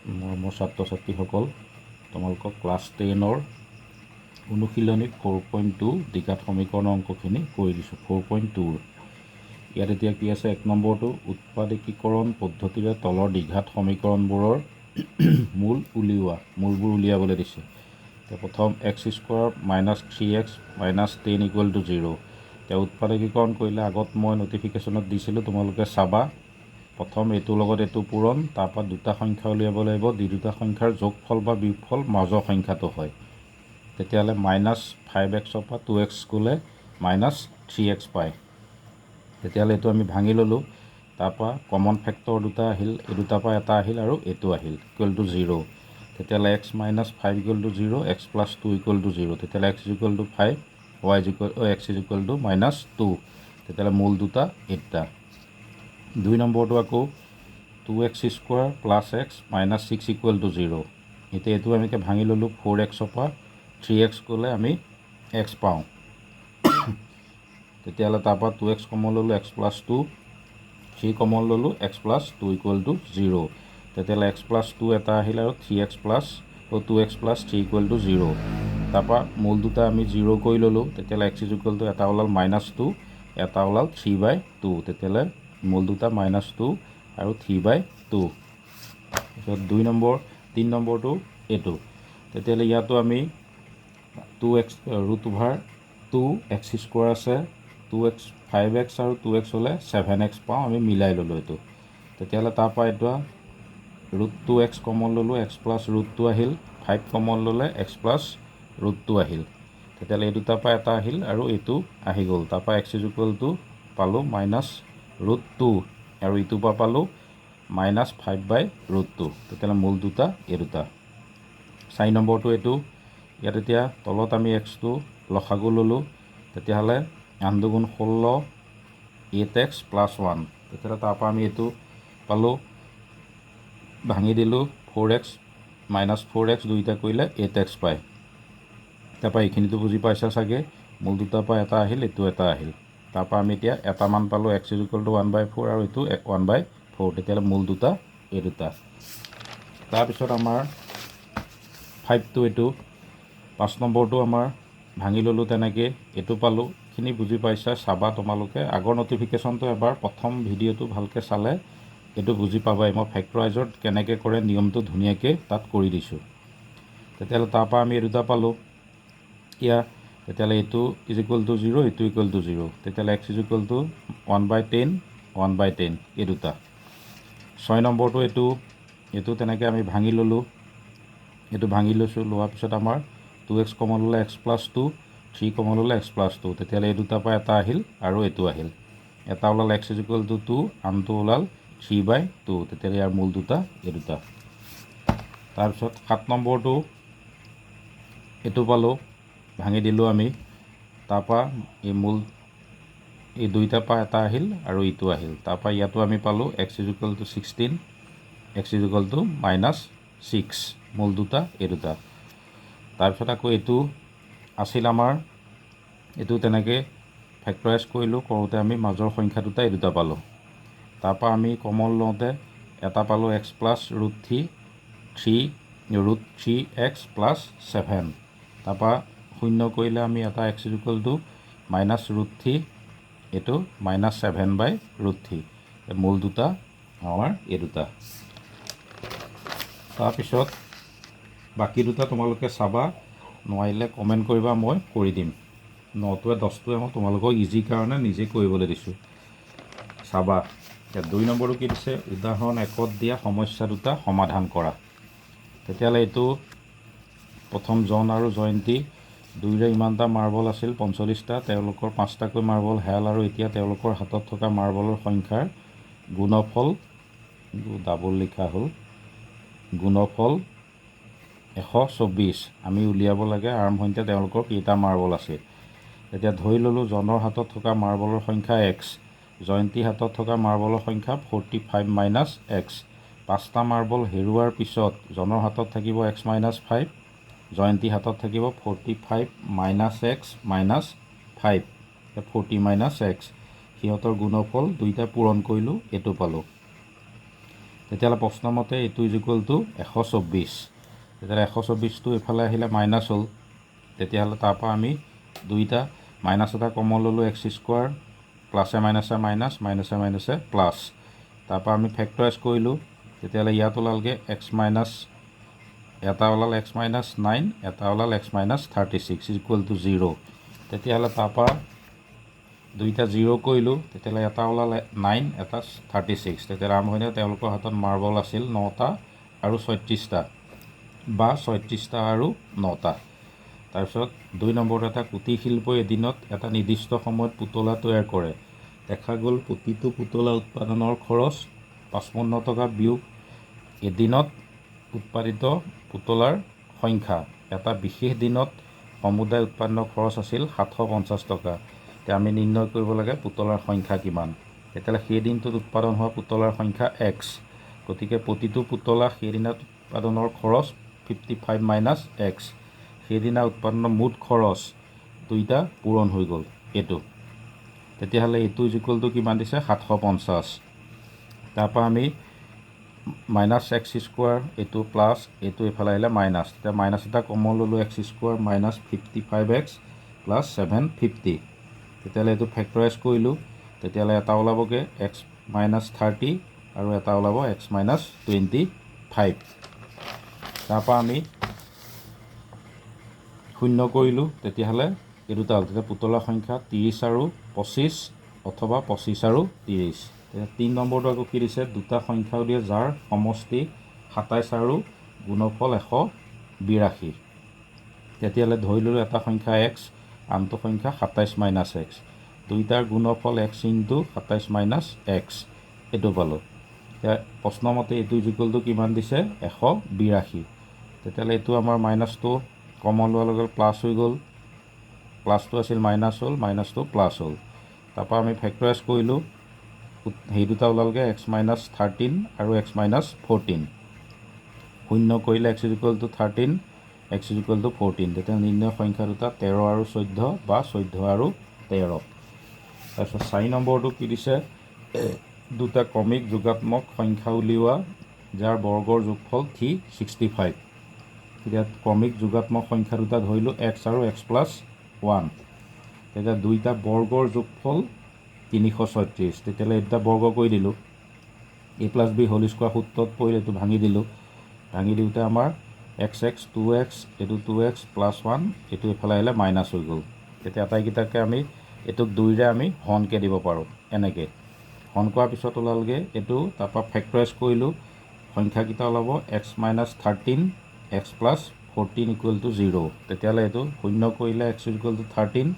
মোৰ ছাত্ৰ ছাত্ৰীসকল, তোমালোকক ক্লাছ 10ৰ অনুশীলনী 4.2 দ্বিঘাত সমীকৰণৰ অংকখিনি কৰি দিছোঁ। 4.2 ইয়াত এতিয়া কি আছে, 1 নম্বৰটো উৎপাদকীকৰণ পদ্ধতিৰে তলৰ দ্বিঘাত সমীকৰণবোৰৰ মূলবোৰ উলিয়াবলৈ দিছে। এতিয়া প্ৰথম x² - 3x - 10 = 0। এতিয়া উৎপাদকীকৰণ কৰিলে আগত মই ন'টিফিকেশ্যনত দিছিলোঁ, তোমালোকে চাবা। প্ৰথম এইটোৰ লগত এইটো পূৰণ, তাৰপৰা দুটা সংখ্যা উলিয়াব লাগিব। দি দুটা সংখ্যাৰ যোগফল বা বিয়োগফল মাজৰ সংখ্যাটো হয়। তেতিয়াহ'লে -5x পৰা 2x গ'লে -3x পায়। তেতিয়াহ'লে এইটো আমি ভাঙি ল'লোঁ। তাৰপৰা কমন ফেক্টৰ দুটা আহিল, এই দুটাৰ পৰা এটা আহিল আৰু এইটো আহিল = 0। তেতিয়াহ'লে x - 5 = 0, x + 2 = 0। তেতিয়াহ'লে x = 5, x = -2। তেতিয়াহ'লে মূল দুটা এই দুটা। 2 নম্বৰটো আকৌ 2x² + x - 6 = 0। এতিয়া এইটো আমি ভাঙি ল'লোঁ। 4x পৰা 3x গ'লে আমি x পাওঁ। তেতিয়াহ'লে তাৰপৰা 2x কমন ল'লোঁ, x + 2, 3 কমন ল'লোঁ, x + 2 = 0। তেতিয়াহ'লে x + 2 এটা আহিল আৰু 2x + 3 = 0। তাৰপৰা মূল দুটা আমি 0 কৰি ল'লোঁ। তেতিয়াহ'লে x = এটা ওলাল -2, এটা ওলাল 3/2। তেতিয়াহ'লে মূল দুটা -2 আৰু 3/2। তাৰপিছত 3 নম্বৰটো এইটো। তেতিয়াহ'লে ইয়াতো আমি 2x √2x² আছে, 5x আৰু 2x হ'লে 7x পাওঁ। আমি মিলাই ল'লোঁ এইটো। তেতিয়াহ'লে তাৰপৰা এইটো √2x কমন ল'লোঁ, x + √2 আহিল। 5 কমন ল'লে, x + √2 আহিল। তেতিয়াহ'লে এই দুটাৰ পৰা এটা আহিল আৰু এইটো আহি গ'ল। তাৰপৰা x = পালোঁ -√2 আৰু ইটোৰ পৰা পালোঁ -5/√2। তেতিয়াহ'লে মূল দুটা এই দুটা। 4 নম্বৰটো এইটো। ইয়াত এতিয়া তলত আমি xটো লসাগু ল'লোঁ। তেতিয়াহ'লে 8 × 2 = 16, 8x + 1। তেতিয়াহ'লে তাৰপৰা আমি এইটো পালোঁ, ভাঙি দিলোঁ। 4x - 4x দুইটা কৰিলে 8x পায়। তাৰপৰা এইখিনিতো বুজি পাইছা চাগে। মূল দুটাৰ পৰা এটা আহিল, এইটো এটা আহিল। তাৰপৰা আমি এতিয়া এটা মান পালোঁ, x = 1/4 আৰু এইটো 1/4। তেতিয়াহ'লে মূল দুটা এই দুটা। তাৰপিছত আমাৰ 5টো এইটো। 5 নম্বৰটো আমাৰ ভাঙি ল'লোঁ তেনেকৈ, এইটো পালোঁ। এইখিনি বুজি পাইছা, চাবা তোমালোকে। আগৰ ন'টিফিকেশ্যনটো এবাৰ প্ৰথম ভিডিঅ'টো ভালকৈ চালে এইটো বুজি পাবাই। মই ফেক্টৰাইজত কেনেকৈ কৰে নিয়মটো ধুনীয়াকৈ তাত কৰি দিছোঁ। তেতিয়াহ'লে তাৰপৰা আমি এই দুটা পালোঁ। তেতিয়াহ'লে এইটো = 0, এইটো = 0। তেতিয়াহ'লে x = 1/10, 1/10 এই দুটা। 6 নম্বৰটো এইটো তেনেকৈ আমি ভাঙি ল'লোঁ। এইটো ভাঙি লৈছোঁ। লোৱাৰ পিছত আমাৰ 2x কমন ল'লে, x + 2, 3 কমন ল'লে, x + 2। তেতিয়াহ'লে এই দুটাৰ পৰা এটা আহিল আৰু এইটো আহিল। এটা ওলাল x = 2, আনটো ওলাল 3/2। তেতিয়াহ'লে ইয়াৰ মূল দুটা এই দুটা। তাৰপিছত 7 নম্বৰটো এইটো পালোঁ, ভাঙি দিলোঁ আমি। তাৰপৰা এই দুইটাৰ পৰা এটা আহিল আৰু ইটো আহিল। তাৰপৰা ইয়াতো আমি পালোঁ x = 16, x = -6। মূল দুটা এই দুটা। তাৰপিছত আকৌ এইটো আছিল আমাৰ, এইটো তেনেকৈ ফেক্টৰাইজ কৰিলোঁ। কৰোঁতে আমি মাজৰ সংখ্যা দুটা এই দুটা পালোঁ। তাৰপৰা আমি কমন লওঁতে এটা পালোঁ, x + √3x + 7। তাৰপৰা 0 কৰিলে আমি এটা x = -√3, এইটো -7/√3। মূল দুটা আমাৰ এই দুটা। তাৰপিছত বাকী দুটা তোমালোকে চাবা, নোৱাৰিলে কমেণ্ট কৰিবা, মই কৰি দিম। 9টোৱে 10টোৱে মই তোমালোকক ইজিৰ কাৰণে নিজে কৰিবলৈ দিছোঁ, চাবা। 2 নম্বৰটো কি দিছে, উদাহৰণ 1ত দিয়া সমস্যা দুটা সমাধান কৰা। তেতিয়াহ'লে এইটো প্ৰথম জন আৰু জয়ন্তী দুয়োৰে ইমানটা মাৰ্বল আছিল, 45টা। তেওঁলোকৰ 5টাকৈ মাৰ্বল হেৰাল আৰু এতিয়া তেওঁলোকৰ হাতত থকা মাৰ্বলৰ সংখ্যাৰ গুণফল, ডাবল লিখা হ'ল, গুণফল 124 আমি উলিয়াব লাগে। আৰম্ভণিতে তেওঁলোকৰ কেইটা মাৰ্বল আছে। এতিয়া ধৰি ল'লোঁ জনৰ হাতত থকা মাৰ্বলৰ সংখ্যা x, জয়ন্তীৰ হাতত থকা মাৰ্বলৰ সংখ্যা 45 - x। 5টা মাৰ্বল হেৰুওৱাৰ পিছত জনৰ হাতত থাকিব x - 5, জয়ন্তীৰ হাতত থাকিব 45 - x - 5, 40 - x। সিহঁতৰ গুণফল দুইটা পূৰণ কৰিলোঁ, এইটো পালোঁ। তেতিয়াহ'লে প্ৰশ্নমতে এইটো ইজ ইকুৱেল টু 124। তেতিয়াহ'লে 124টো এইফালে আহিলে মাইনাছ হ'ল। তেতিয়াহ'লে তাৰপৰা আমি দুইটা মাইনাছ এটা কমন ল'লোঁ, এক্স স্কুৱাৰ, প্লাছে মাইনাছে মাইনাছ, মাইনাছে মাইনাছে প্লাছ। তাৰপৰা আমি ফেক্টৰাইজ কৰিলোঁ। তেতিয়াহ'লে ইয়াত ওলালগৈ এক্স মাইনাছ, এটা ওলাল এক্স মাইনাছ 9, এটা ওলাল x minus 36 is equal to 0। তেতিয়াহ'লে তাৰপৰা দুইটা 0 কৰিলোঁ। তেতিয়াহ'লে এটা ওলাল 9, এটা 36। তেতিয়াহ'লে আৰম্ভণিতে তেওঁলোকৰ হাতত মাৰ্বল আছিল 9টা আৰু 36টা, বা 36টা আৰু 9টা। তাৰপিছত 2 নম্বৰত এটা কুটীৰ শিল্পই এদিনত এটা নিৰ্দিষ্ট সময়ত পুতলা তৈয়াৰ কৰে। দেখা গ'ল প্ৰতিটো পুতলা উৎপাদনৰ খৰচ 55 টকা বিয়োগ এদিনত উৎপাদিত পুতলাৰ সংখ্যা। এটা বিশেষ দিনত সমুদায় উৎপাদন খৰচ আছিল 750 টকা। এতিয়া আমি নিৰ্ণয় কৰিব লাগে পুতলাৰ সংখ্যা কিমান। তেতিয়াহ'লে সেই দিনটোত উৎপাদন হোৱা পুতলাৰ সংখ্যা এক্স। গতিকে প্ৰতিটো পুতলা সেইদিনা উৎপাদনৰ খৰচ 55 মাইনাছ এক্স। সেইদিনা উৎপাদনৰ মুঠ খৰচ দুইটা পূৰণ হৈ গ'ল এইটো। তেতিয়াহ'লে এইটো ইজ ইকুৱেল টু কিমান দিছে 750। তাৰপৰা আমি মাইনাছ এক্স স্কুৱাৰ, এইটো প্লাছ, এইটো এইফালে আহিলে মাইনাছ। তেতিয়া মাইনাছ এটা কমন ল'লোঁ, x square minus 55x plus 750। তেতিয়াহ'লে এইটো ফেক্টৰাইজ কৰিলোঁ। তেতিয়াহ'লে এটা ওলাবগৈ এক্স মাইনাছ 30 আৰু এটা ওলাব এক্স মাইনাছ 25। তাৰপৰা আমি শূন্য কৰিলোঁ। তেতিয়াহ'লে এই দুটা হ'ল। তেতিয়া পুতলাৰ সংখ্যা 30 আৰু 25 অথবা 25 আৰু 30। তেতিয়া 3 নম্বৰটো আকৌ কি দিছে, দুটা সংখ্যাও দিয়ে যাৰ সমষ্টি 27 আৰু গুণফল 182। তেতিয়াহ'লে ধৰি ল'লোঁ এটা সংখ্যা এক্স, আনটো সংখ্যা 27 মাইনাছ এক্স। দুইটাৰ গুণফল এক্স ইনটু 27 মাইনাছ এক্স, এইটো পালোঁ। এতিয়া প্ৰশ্নমতে এইটো ইজ ইকুৱেল টু কিমান দিছে 182। তেতিয়াহ'লে এইটো আমাৰ মাইনাছটো কমন লোৱাৰ লগে লগে প্লাছ হৈ গ'ল। প্লাছটো আছিল মাইনাছ হ'ল, মাইনাছটো প্লাছ হ'ল। তাৰপৰা আমি ফেক্টৰাইজ কৰিলোঁ। সেই দুটা ওলালগৈ এক্স মাইনাছ 13 আৰু এক্স মাইনাছ 14। শূন্য কৰিলে x is equal to 13, x is equal to 14। তেতিয়া নিৰ্ণয় সংখ্যা দুটা 13 আৰু 14 বা 14 আৰু 13। তাৰপিছত 4 নম্বৰটো কি দিছে, দুটা ক্ৰমিক যোগাত্মক সংখ্যা উলিওৱা যাৰ বৰ্গৰ যোগফল 365। এতিয়া ক্ৰমিক যোগাত্মক সংখ্যা দুটা ধৰিলোঁ এক্স আৰু এক্স প্লাছ 1। তেতিয়া দুইটা বৰ্গৰ যোগফল 336। তেতিয়াহ'লে এই দুটা বৰ্গ কৰি দিলোঁ। A plus B whole square সূত্ৰত পৰিলে এইটো ভাঙি দিলোঁ। ভাঙি দিওঁতে আমাৰ এক্স এক্স 2x, এইটো 2x প্লাছ 1, এইটো এইফালে আহিলে মাইনাছ হৈ গ'ল। তেতিয়া আটাইকেইটাকে আমি এইটোক 2ৰে আমি হৰণকৈ দিব পাৰোঁ। এনেকৈ হৰণ কৰাৰ পিছত ওলালগৈ এইটো। তাৰপৰা ফেক্টৰাইজ কৰিলোঁ। সংখ্যাকেইটা ওলাব x minus 13, x plus 14 equal to 0। তেতিয়াহ'লে এইটো শূন্য কৰিলে x is equal to 13,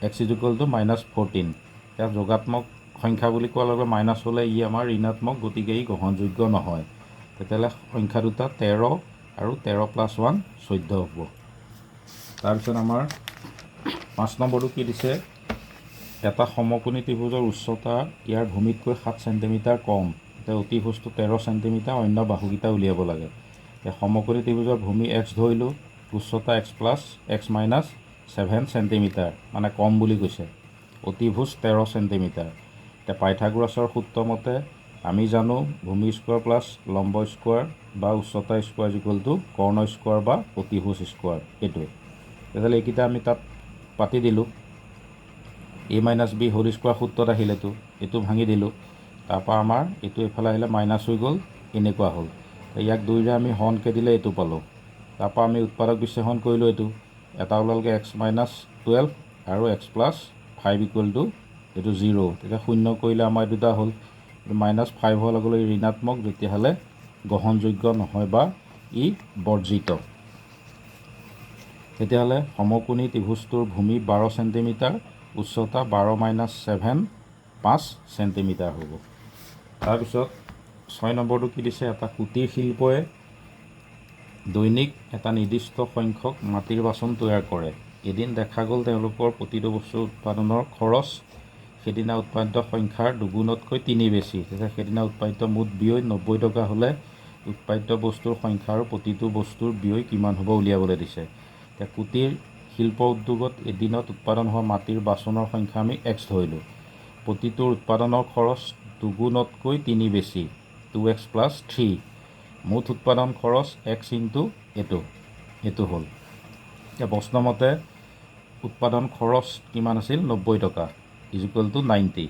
x is equal to minus 14। এতিয়া যোগাত্মক সংখ্যা বুলি কোৱাৰ লগে মাইনাছ হ'লে ই আমাৰ ঋণাত্মক, গতিকে ই গ্ৰহণযোগ্য নহয়। তেতিয়াহ'লে সংখ্যা দুটা 13 আৰু 13 প্লাছ 1 14 হ'ব। তাৰপিছত আমাৰ 5 নম্বৰটো কি দিছে, এটা সমকোণী ত্ৰিভুজৰ উচ্চতা ইয়াৰ ভূমিতকৈ 7 চেণ্টিমিটাৰ কম। এতিয়া অতিভুজটো 13 চেণ্টিমিটাৰ, অন্য বাহুকেইটা উলিয়াব লাগে। এতিয়া সমকোণী ত্ৰিভুজৰ ভূমি এক্স ধৰিলোঁ, উচ্চতা x plus x minus 7 centimetre, মানে কম বুলি কৈছে। অতিভুজ 13 চেণ্টিমিটাৰ। এতিয়া পাইথাগোৰাছৰ সূত্ৰ মতে আমি জানো ভূমি স্কোৱাৰ প্লাছ লম্ব স্কোৱাৰ বা উচ্চতা স্কোৱাৰ ইকুৱেল টু কৰ্ণ স্কোৱাৰ বা অতিভুজ স্কোৱাৰ, এইটোৱে। তেতিয়াহ'লে এইকেইটা আমি তাত পাতি দিলোঁ। এ মাইনাছ বি হোল স্কোৱাৰ সূত্ৰত আহিলেতো এইটো ভাঙি দিলোঁ। তাৰপৰা আমাৰ এইটো এইফালে আহিলে মাইনাছ হৈ গ'ল, এনেকুৱা হ'ল। ইয়াক 2ৰে আমি হৰণকৈ দিলে এইটো পালোঁ। তাৰপৰা আমি উৎপাদক বিশ্লেষণ কৰিলোঁ। এইটো এটা ওলালগৈ এক্স মাইনাছ 12 আৰু এক্স প্লাছ 5 ইকুৱেল টু এইটো 0। তেতিয়া শূন্য কৰিলে আমাৰ এই দুটা হ'ল। মাইনাছ 5 হোৱাৰ লগে লগে ঋণাত্মক, তেতিয়াহ'লে গ্ৰহণযোগ্য নহয় বা ই বৰ্জিত। তেতিয়াহ'লে সমকোণী ত্ৰিভুজটোৰ ভূমি 12 চেণ্টিমিটাৰ, উচ্চতা 12 মাইনাছ 7 5 চেণ্টিমিটাৰ হ'ব। তাৰপিছত 6 নম্বৰটো কি দিছে, এটা কুটীৰ শিল্পই দৈনিক এটা নিৰ্দিষ্ট সংখ্যক মাটিৰ বাচন তৈয়াৰ কৰে। এদিন দেখা গ'ল তেওঁলোকৰ প্ৰতিটো বস্তুৰ উৎপাদনৰ খৰচ সেইদিনা উৎপাদিত সংখ্যাৰ দুগুণতকৈ 3 বেছি। তেতিয়া সেইদিনা উৎপাদিত মুঠ ব্যয় 90 টকা হ'লে উৎপাদিত বস্তুৰ সংখ্যা আৰু প্ৰতিটো বস্তুৰ ব্যয় কিমান হ'ব উলিয়াবলৈ দিছে। এতিয়া কুটীৰ শিল্প উদ্যোগত এদিনত উৎপাদন হোৱা মাটিৰ বাচনৰ সংখ্যা আমি এক্স ধৰিলোঁ। প্ৰতিটোৰ উৎপাদনৰ খৰচ দুগুণতকৈ 3 বেছি। 2x প্লাছ 3 মুঠ উৎপাদন খৰচ x ইনটু এইটো হ'ল। এতিয়া প্ৰশ্নমতে উৎপাদন খৰচ কিমান আছিল 90 টকা ইকুৱেল টু 90।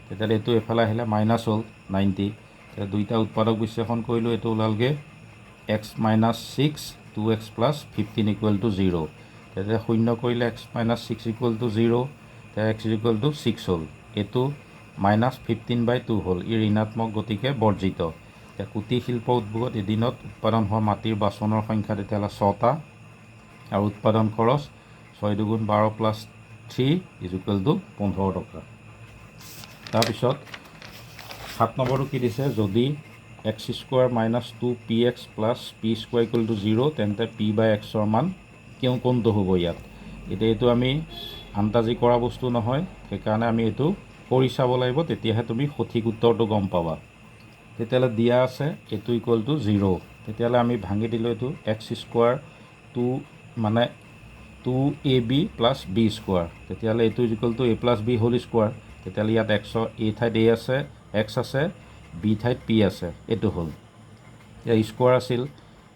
তেতিয়াহ'লে এইটো এফালে আহিলে মাইনাছ হ'ল 90। এতিয়া দুইটা উৎপাদক বিশ্লেষণ কৰিলোঁ, এইটো ওলালগৈ x minus 6 2x plus 15 equal to 0। তেতিয়া 0 কৰিলে x মাইনাছ 6 ইকুৱেল টু 0, তেতিয়া x ইকুৱেল টু 6 হ'ল। এইটো মাইনাছ 15/2 হ'ল, ই ঋণাত্মক গতিকে বৰ্জিত। এতিয়া কুটীৰ শিল্প উদ্যোগত এদিনত উৎপাদন হোৱা মাটিৰ বাচনৰ সংখ্যা তেতিয়াহ'লে 6টা আৰু উৎপাদন খৰচ 6 দুগুণ 12 প্লাছ 3 ইকুৱেল টু 15 টকা। তাৰপিছত 7 নম্বৰটো কি দিছে, যদি x² minus 2px plus p² equal to 0 তেন্তে p/xৰ মান কোনটো হ'ব ইয়াত। এতিয়া এইটো আমি আন্দাজি কৰা বস্তু নহয়, সেইকাৰণে আমি এইটো কৰি চাব লাগিব, তেতিয়াহে তুমি সঠিক উত্তৰটো গম পাবা। তেতিয়াহ'লে দিয়া আছে এইটো ইকুৱেল টু 0, তেতিয়াহ'লে আমি ভাঙি দিলোঁ এইটো x² 2 মানে 2ab প্লাছ b², তেতিয়াহ'লে এইটো equal to a plus b whole square. তেতিয়াহ'লে ইয়াত a ঠাইত a আছে, x আছে, b ঠাইত p আছে, এইটো হ'ল। এতিয়া স্কোৱাৰ আছিল,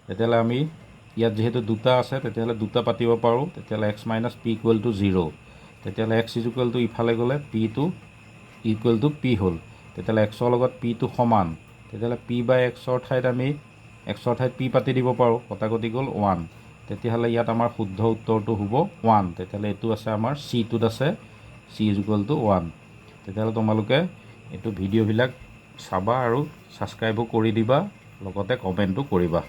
তেতিয়াহ'লে আমি ইয়াত যিহেতু দুটা আছে তেতিয়াহ'লে দুটা পাতিব পাৰোঁ। তেতিয়াহ'লে x minus p equal to 0, তেতিয়াহ'লে x ইকুৱেল টু ইফালে গ'লে pটো ইকুৱেল টু p হ'ল। তেতিয়াহ'লে xৰ লগত pটো সমান, তেতিয়াহ'লে p/xৰ ঠাইত আমি xৰ ঠাইত p পাতি দিব পাৰোঁ, কটাকটি গ'ল 1। তেতিয়াহ'লে ইয়াত আমাৰ শুদ্ধ উত্তৰটো হ'ব 1। তেতিয়াহ'লে এইটো আছে আমাৰ চিটোত আছে c ইকুৱেল টু 1। তেতিয়াহ'লে তোমালোকে এইটো ভিডিঅ'বিলাক চাবা আৰু ছাবস্ক্ৰাইবো কৰি দিবা, লগতে কমেণ্টো কৰিবা।